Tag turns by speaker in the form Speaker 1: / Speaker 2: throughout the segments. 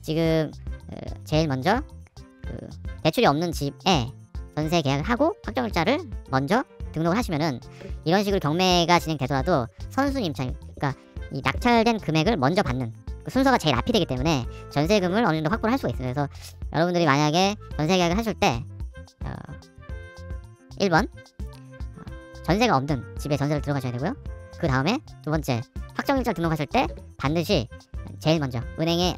Speaker 1: 지금 제일 먼저 대출이 없는 집에 전세 계약을 하고 확정일자를 먼저 등록을 하시면은 이런 식으로 경매가 진행되더라도 선순위 입장, 그러니까 이 낙찰된 금액을 먼저 받는 그 순서가 제일 앞이 되기 때문에 전세금을 어느 정도 확보를 할 수가 있어요. 그래서 여러분들이 만약에 전세 계약을 하실 때 1번 전세가 없는 집에 전세를 들어가셔야 되고요. 그 다음에 두 번째 확정일자 등록하실 때 반드시 제일 먼저 은행에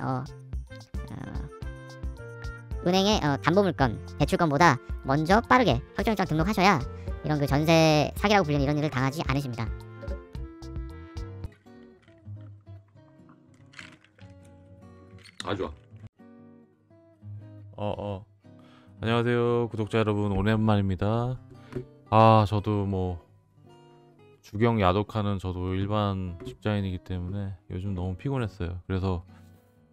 Speaker 1: 담보물건, 대출건보다 먼저 빠르게 확정일자 등록하셔야 이런 그 전세 사기라고 불리는 이런 일을 당하지 않으십니다.
Speaker 2: 아 좋아.
Speaker 3: 안녕하세요 구독자 여러분, 오랜만입니다. 저도 뭐 주경 야독하는 저도 일반 직장인이기 때문에 요즘 너무 피곤했어요. 그래서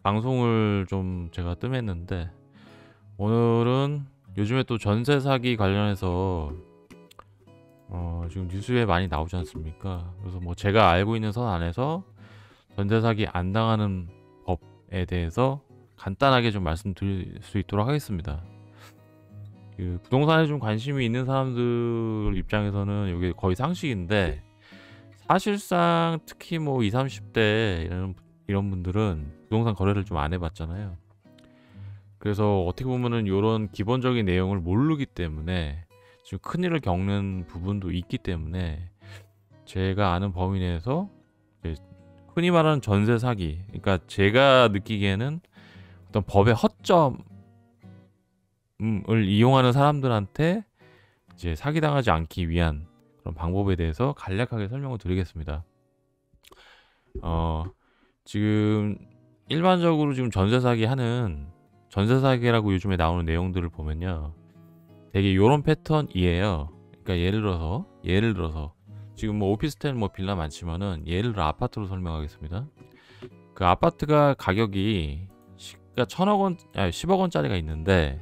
Speaker 3: 방송을 좀 제가 뜸했는데, 오늘은 요즘에 또 전세 사기 관련해서 지금 뉴스에 많이 나오지 않습니까? 그래서 뭐 제가 알고 있는 선 안에서 전세 사기 안 당하는 법에 대해서 간단하게 좀 말씀드릴 수 있도록 하겠습니다. 그 부동산에 좀 관심이 있는 사람들 입장에서는 이게 거의 상식인데, 사실상 특히 뭐 20, 30대 이런 분들은 부동산 거래를 좀 안 해봤잖아요. 그래서 어떻게 보면은 이런 기본적인 내용을 모르기 때문에 지금 큰일을 겪는 부분도 있기 때문에, 제가 아는 범위 내에서 흔히 말하는 전세 사기, 그러니까 제가 느끼기에는 어떤 법의 허점을 이용하는 사람들한테 이제 사기당하지 않기 위한 그런 방법에 대해서 간략하게 설명을 드리겠습니다. 지금 일반적으로 지금 전세 사기 하는, 전세 사기라고 요즘에 나오는 내용들을 보면요, 되게 요런 패턴이에요. 그러니까 예를 들어서 지금 뭐 오피스텔 뭐 빌라 많지만은 예를 들어 아파트로 설명하겠습니다. 그 아파트가 가격이 시가 10억 원짜리가 있는데,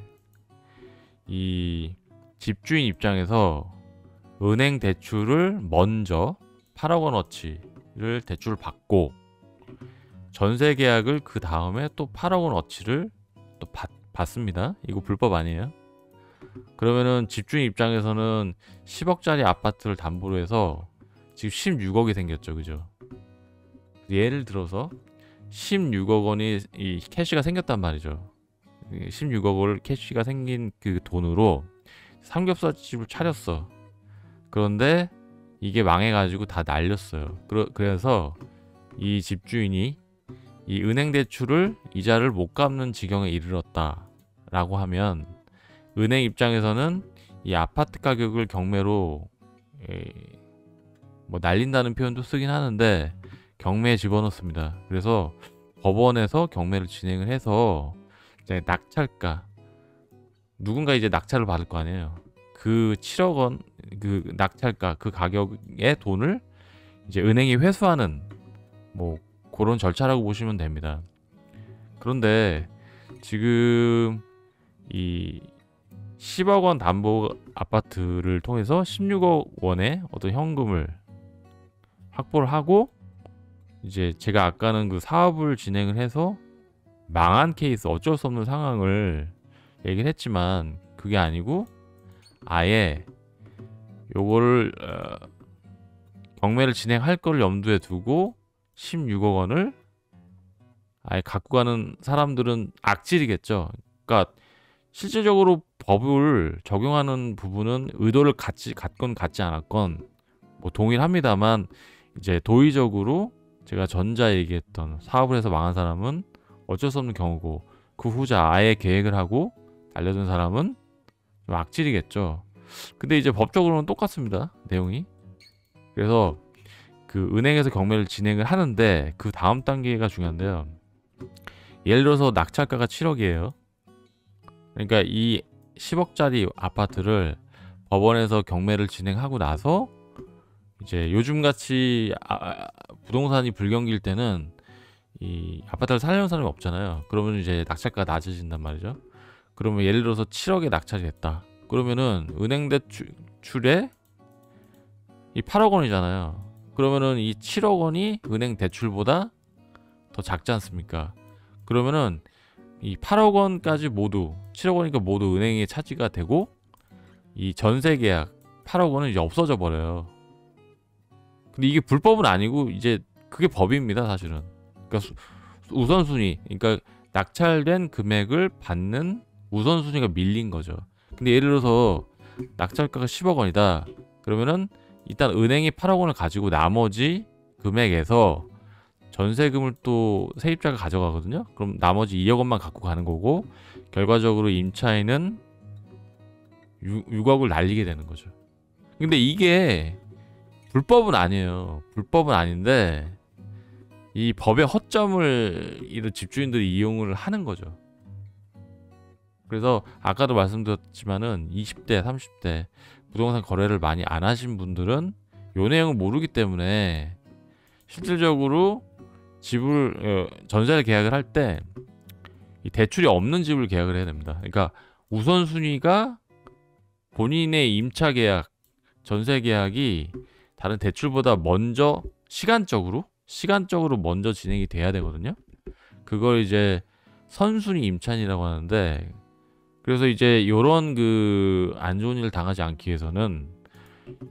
Speaker 3: 이 집주인 입장에서 은행 대출을 먼저 8억 원어치를 대출을 받고 전세 계약을 그 다음에 또 8억 원어치를 또 받습니다. 이거 불법 아니에요? 그러면은 집주인 입장에서는 10억짜리 아파트를 담보로 해서 지금 16억이 생겼죠, 그죠? 예를 들어서 16억 원이 이 캐시가 생겼단 말이죠. 16억 원 캐시가 생긴 그 돈으로 삼겹살 집을 차렸어. 그런데 이게 망해가지고 다 날렸어요. 그래서 이 집주인이 이 은행 대출을 이자를 못 갚는 지경에 이르렀다라고 하면, 은행 입장에서는 이 아파트 가격을 경매로 뭐 날린다는 표현도 쓰긴 하는데 경매에 집어넣습니다. 그래서 법원에서 경매를 진행을 해서 이제 낙찰가, 누군가 이제 낙찰을 받을 거 아니에요. 그 7억 원 그 낙찰가 그 가격의 돈을 이제 은행이 회수하는 뭐 그런 절차라고 보시면 됩니다. 그런데 지금 이 10억 원 담보 아파트를 통해서 16억 원의 어떤 현금을 확보를 하고, 이제 제가 아까는 그 사업을 진행을 해서 망한 케이스, 어쩔 수 없는 상황을 얘기를 했지만, 그게 아니고 아예 요거를 경매를 진행할 거를 염두에 두고 16억 원을 아예 갖고 가는 사람들은 악질이겠죠. 그러니까 실질적으로 법을 적용하는 부분은 의도를 갖건 갖지 않았건 뭐 동일합니다만, 이제 도의적으로 제가 전자 얘기했던 사업을 해서 망한 사람은 어쩔 수 없는 경우고, 그 후자 아예 계획을 하고 알려준 사람은 좀 악질이겠죠. 근데 이제 법적으로는 똑같습니다, 내용이. 그래서 그 은행에서 경매를 진행을 하는데 그 다음 단계가 중요한데요. 예를 들어서 낙찰가가 7억이에요. 그러니까 이 10억짜리 아파트를 법원에서 경매를 진행하고 나서, 이제 요즘같이 부동산이 불경기일 때는 이 아파트를 살려는 사람이 없잖아요. 그러면 이제 낙찰가가 낮아진단 말이죠. 그러면 예를 들어서 7억에 낙찰이 됐다. 그러면은 은행 대출에 이 8억 원이잖아요. 그러면은 이 7억 원이 은행 대출보다 더 작지 않습니까? 그러면은 이 8억 원까지 모두 7억 원이니까 모두 은행에 차지가 되고 이 전세 계약 8억 원은 이제 없어져 버려요. 근데 이게 불법은 아니고 이제 그게 법입니다, 사실은. 그러니까 우선순위, 그러니까 낙찰된 금액을 받는 우선순위가 밀린 거죠. 근데 예를 들어서 낙찰가가 10억 원이다. 그러면은 일단 은행이 8억 원을 가지고 나머지 금액에서 전세금을 또 세입자가 가져가거든요. 그럼 나머지 2억 원만 갖고 가는 거고 결과적으로 임차인은 6억을 날리게 되는 거죠. 근데 이게 불법은 아니에요. 불법은 아닌데 이 법의 허점을 이런 집주인들이 이용을 하는 거죠. 그래서 아까도 말씀드렸지만은 20대, 30대 부동산 거래를 많이 안 하신 분들은 요 내용을 모르기 때문에 실질적으로 집을 전세를 계약을 할 때 이 대출이 없는 집을 계약을 해야 됩니다. 그러니까 우선순위가 본인의 임차 계약, 전세 계약이 다른 대출보다 먼저 시간적으로 먼저 진행이 돼야 되거든요. 그걸 이제 선순위 임차인이라고 하는데, 그래서 이제 요런 그 안 좋은 일을 당하지 않기 위해서는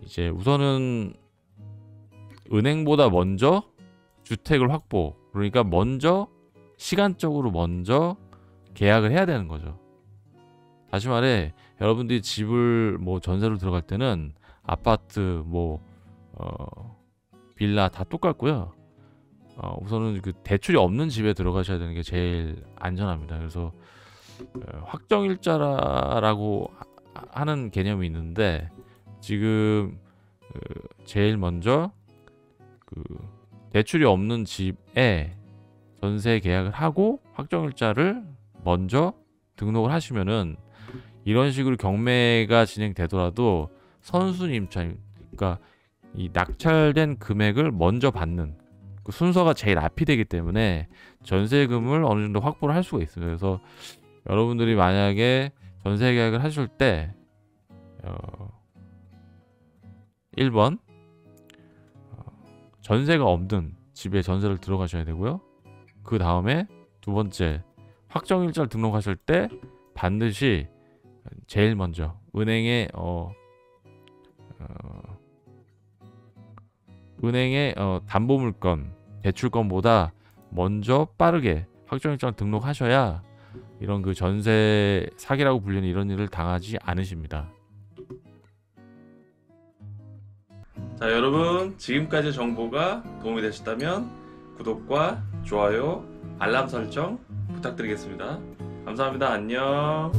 Speaker 3: 이제 우선은 은행보다 먼저 주택을 확보, 그러니까 먼저 시간적으로 먼저 계약을 해야 되는 거죠. 다시 말해 여러분들이 집을 뭐 전세로 들어갈 때는 아파트 빌라 다 똑같고요. 우선은 그 대출이 없는 집에 들어가셔야 되는 게 제일 안전합니다. 그래서 확정일자라고 하는 개념이 있는데 지금 제일 먼저 그 대출이 없는 집에 전세 계약을 하고 확정일자를 먼저 등록을 하시면은 이런 식으로 경매가 진행되더라도 선순위 임차인, 그러니까 이 낙찰된 금액을 먼저 받는 그 순서가 제일 앞이 되기 때문에 전세금을 어느 정도 확보를 할 수가 있어요. 그래서 여러분들이 만약에 전세 계약을 하실 때 1번 전세가 없는 집에 전세를 들어가셔야 되고요. 그 다음에 두 번째 확정일자를 등록하실 때 반드시 제일 먼저 은행의 담보물건, 대출건보다 먼저 빠르게 확정일자를 등록하셔야 이런 그 전세 사기라고 불리는 이런 일을 당하지 않으십니다.
Speaker 4: 자, 여러분 지금까지 정보가 도움이 되셨다면 구독과 좋아요, 알람 설정 부탁드리겠습니다. 감사합니다. 안녕.